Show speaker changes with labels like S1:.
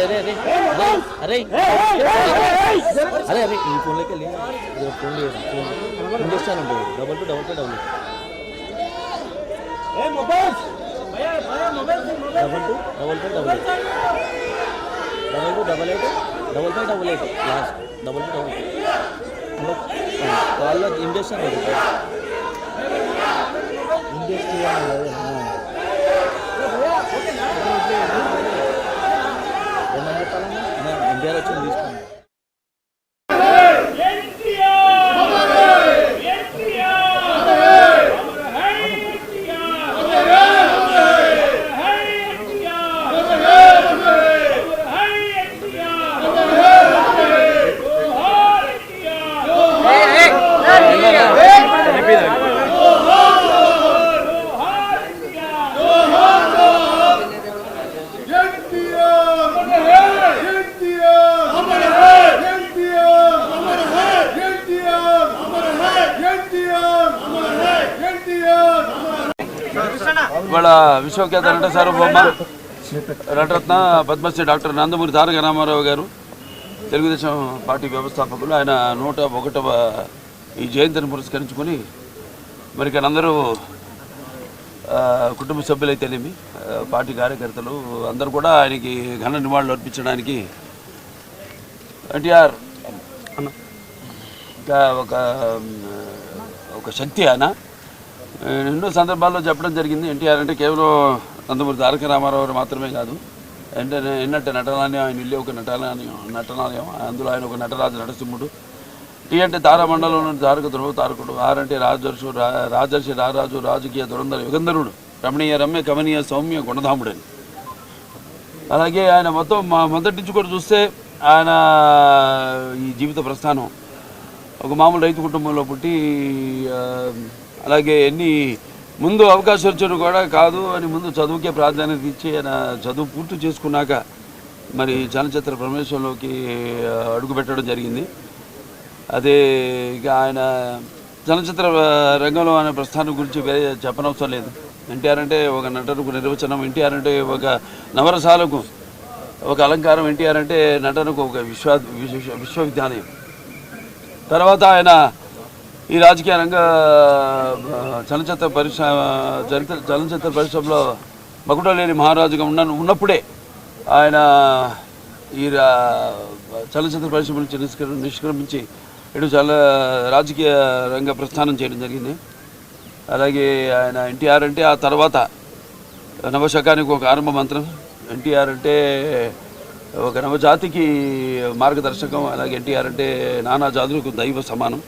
S1: అరే అరే అరే అరే అరే అరే ఈ ఫోన్లోకి వెళ్ళి ఫోన్ చేస్తానండి 2222 లాస్ట్ 2288 కాల్లో ఏం చేస్తాను ఎన్టీఆర్ వచ్చింది తీసుకోండి.
S2: ఇవాళ విశ్వఖ్యాత నట సార్వభౌమ నటరత్న పద్మశ్రీ డాక్టర్ నందమూరి తారక రామారావు గారు తెలుగుదేశం పార్టీ వ్యవస్థాపకులు. ఆయన 101వ ఈ జయంతిని పురస్కరించుకొని మరి ఇక్కడ అందరూ కుటుంబ సభ్యులైతేనేమి పార్టీ కార్యకర్తలు అందరూ కూడా ఆయనకి ఘన నివాళులు అర్పించడానికి ఎన్టీఆర్ ఒక శక్తి ఆయన ఎన్నో సందర్భాల్లో చెప్పడం జరిగింది. ఎన్టీఆర్ అంటే కేవలం నందమూరి తారక రామారావు గారు మాత్రమే కాదు, ఎన్నట్టే నటనాలయం, ఆయన ఇల్లు ఒక నటనాలయం, అందులో ఆయన ఒక నటరాజు నరసింహుడు. టీ అంటే తారామండలంలోని తారక ధ్రువ తారకుడు, ఆర్ అంటే రాజర్షి రారాజు, రాజకీయ దురంధర యుగంధరుడు, రమణీయ రమ్య కమనీయ సౌమ్య గుణధాముడని. అలాగే ఆయన మొత్తం మొదటి నుంచి కూడా చూస్తే ఆయన ఈ జీవిత ప్రస్థానం ఒక మామూలు రైతు కుటుంబంలో పుట్టి, అలాగే ముందు అవకాశం వచ్చారు కూడా కాదు అని ముందు చదువుకే ప్రాధాన్యత ఇచ్చి ఆయన చదువు పూర్తి చేసుకున్నాక మరి చలనచిత్ర ప్రవేశంలోకి అడుగుపెట్టడం జరిగింది. అదే ఇక ఆయన చలనచిత్ర రంగంలో ఆయన ప్రస్థానం గురించి వేరే చెప్పనవసరం లేదు. ఎన్టీఆర్ అంటే ఒక నటనకు నిర్వచనం, ఎన్టీఆర్ అంటే ఒక నవరసాలకు ఒక అలంకారం, ఎన్టీఆర్ అంటే నటనకు ఒక విశ్వవిద్యాలయం. తర్వాత ఆయన ఈ రాజకీయ రంగ చలనచిత్ర పరిశ్రమలో మకుటలేని మహారాజుగా ఉన్నప్పుడే ఆయన ఈ చలనచిత్ర పరిశ్రమ నుంచి నిష్క్రమించి ఇటు రాజకీయ రంగ ప్రస్థానం చేయడం జరిగింది. అలాగే ఆయన ఎన్టీఆర్ అంటే ఆ తర్వాత నవశకానికి ఒక ఆరంభ మంత్రం, ఎన్టీఆర్ అంటే ఒక నవజాతికి మార్గదర్శకం, అలాగే ఎన్టీఆర్ అంటే నానా జాతులకు దైవ సమానం.